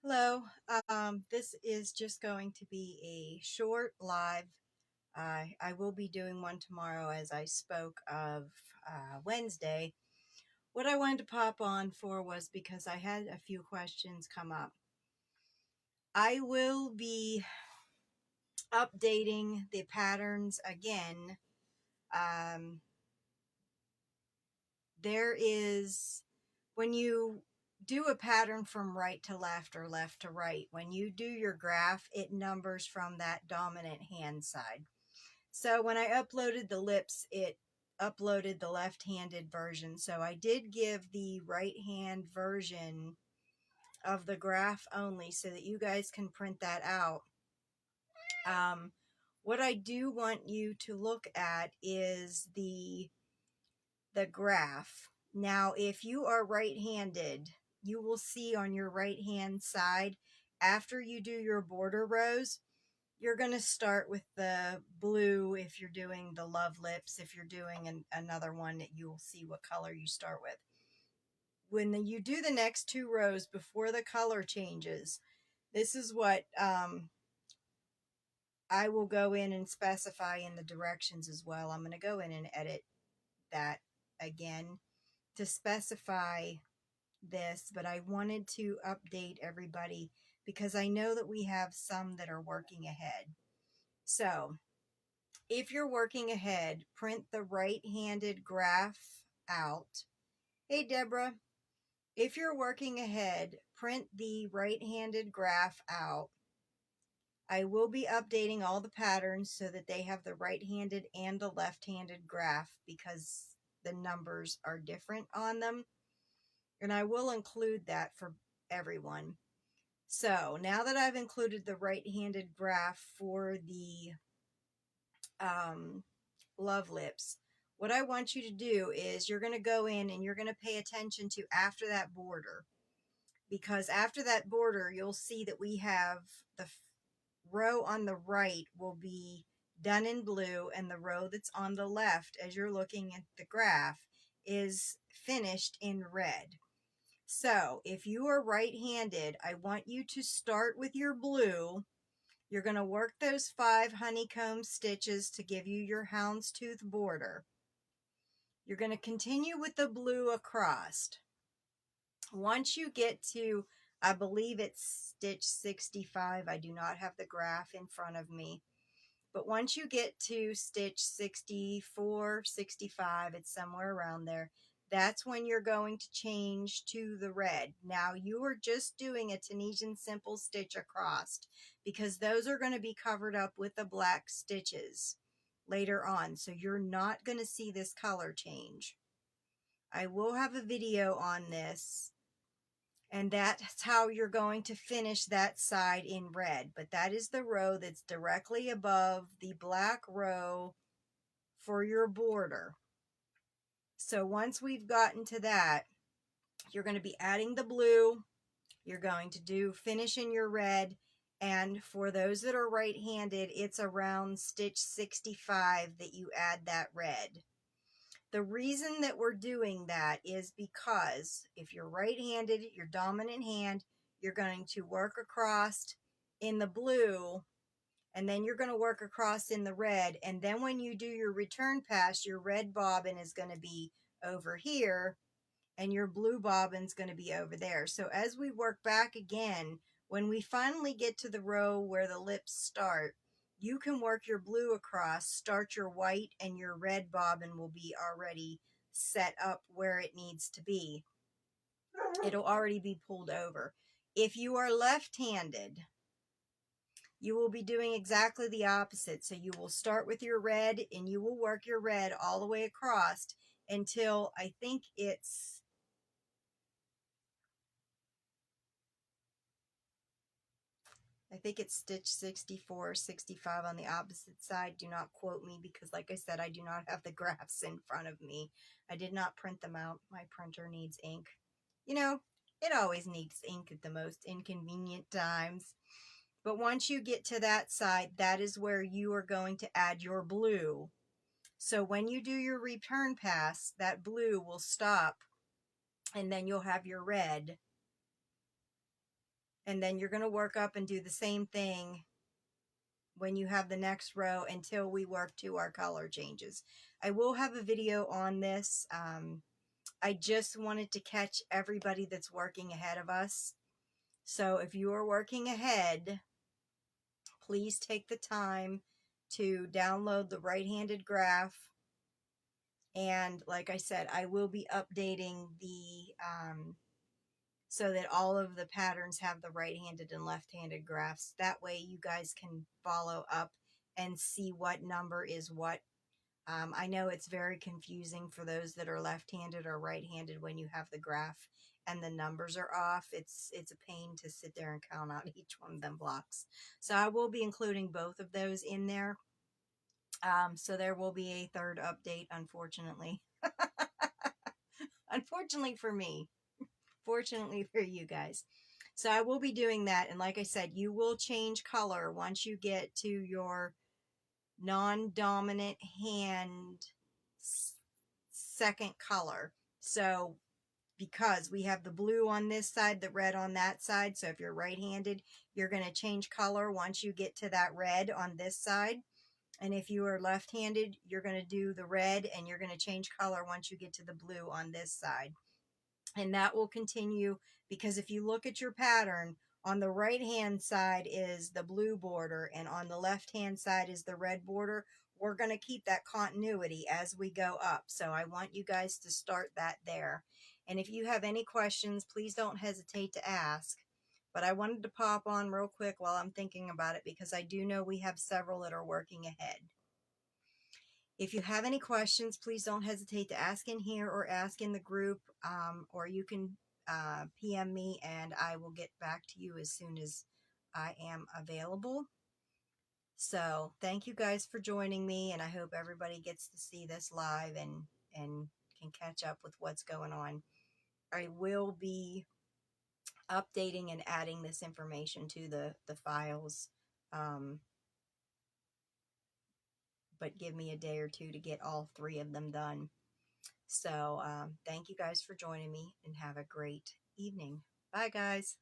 Hello. This is just going to be a short live. I will be doing one tomorrow, as I spoke of Wednesday. What I wanted to pop on for was because I had a few questions come up. I will be updating the patterns again. Um, there is, when you do a pattern from right to left or left to right, when you do your graph, it numbers from that dominant hand side. So when I uploaded the lips, it uploaded the left-handed version. So I did give the right-hand version of the graph only so that you guys can print that out. What I do want you to look at is the graph. Now, if you are right-handed, you will see on your right-hand side, after you do your border rows, you're going to start with the blue if you're doing the love lips. If you're doing another one, you'll see what color you start with. When you do the next two rows before the color changes, this is what I will go in and specify in the directions as well. I'm going to go in and edit that again to specify this, but I wanted to update everybody because I know that we have some that are working ahead. So if you're working ahead, print the right-handed graph out. Hey, Deborah. If you're working ahead, print the right-handed graph out. I will be updating all the patterns so that they have the right-handed and the left-handed graph because the numbers are different on them. And I will include that for everyone. So now that I've included the right-handed graph for the love lips, what I want you to do is you're going to go in and you're going to pay attention to after that border, because after that border you'll see that we have the row on the right will be done in blue, and the row that's on the left as you're looking at the graph is finished in red. So if you are right-handed, I want you to start with your blue. You're going to work those 5 honeycomb stitches to give you your houndstooth border. You're going to continue with the blue across. Once you get to, I believe it's stitch 65, I do not have the graph in front of me, but once you get to stitch 64, 65, it's somewhere around there, that's when you're going to change to the red. Now you are just doing a Tunisian simple stitch across because those are going to be covered up with the black stitches later on. So you're not going to see this color change. I will have a video on this, and that's how you're going to finish that side in red. But that is the row that's directly above the black row for your border. So once we've gotten to that, you're going to be adding the blue. You're going to do finish in your red. And for those that are right-handed, it's around stitch 65 that you add that red. The reason that we're doing that is because if you're right-handed, your dominant hand, you're going to work across in the blue, and then you're going to work across in the red, and then when you do your return pass, your red bobbin is going to be over here, and your blue bobbin's going to be over there. So as we work back again, when we finally get to the row where the lips start, you can work your blue across, start your white, and your red bobbin will be already set up where it needs to be. It'll already be pulled over. If you are left-handed, you will be doing exactly the opposite. So you will start with your red and you will work your red all the way across until I think it's stitch 64, 65 on the opposite side. Do not quote me because, like I said, I do not have the graphs in front of me. I did not print them out. My printer needs ink. You know, it always needs ink at the most inconvenient times. But once you get to that side, that is where you are going to add your blue. So when you do your return pass, that blue will stop, and then you'll have your red. And then you're going to work up and do the same thing when you have the next row until we work to our color changes. I will have a video on this. I just wanted to catch everybody that's working ahead of us. So if you are working ahead, please take the time to download the right-handed graph. And like I said, I will be updating the so that all of the patterns have the right-handed and left-handed graphs. That way you guys can follow up and see what number is what. I know it's very confusing for those that are left-handed or right-handed when you have the graph and the numbers are off. It's a pain to sit there and count out each one of them blocks. So I will be including both of those in there. So there will be a third update, unfortunately. Unfortunately for me. Fortunately for you guys. So I will be doing that. And like I said, you will change color once you get to your non-dominant hand second color. So because we have the blue on this side, the red on that side. So if you're right-handed, you're going to change color once you get to that red on this side. And if you are left-handed, you're going to do the red and you're going to change color once you get to the blue on this side. And that will continue, because if you look at your pattern, on the right hand side is the blue border and on the left hand side is the red border. We're going to keep that continuity as we go up. So I want you guys to start that there. And if you have any questions, please don't hesitate to ask. But I wanted to pop on real quick while I'm thinking about it, because I do know we have several that are working ahead. If you have any questions, please don't hesitate to ask in here or ask in the group, or you can PM me and I will get back to you as soon as I am available. So thank you guys for joining me, and I hope everybody gets to see this live and can catch up with what's going on. I will be updating and adding this information to the files. But give me a day or two to get all 3 of them done. So thank you guys for joining me, and have a great evening. Bye, guys.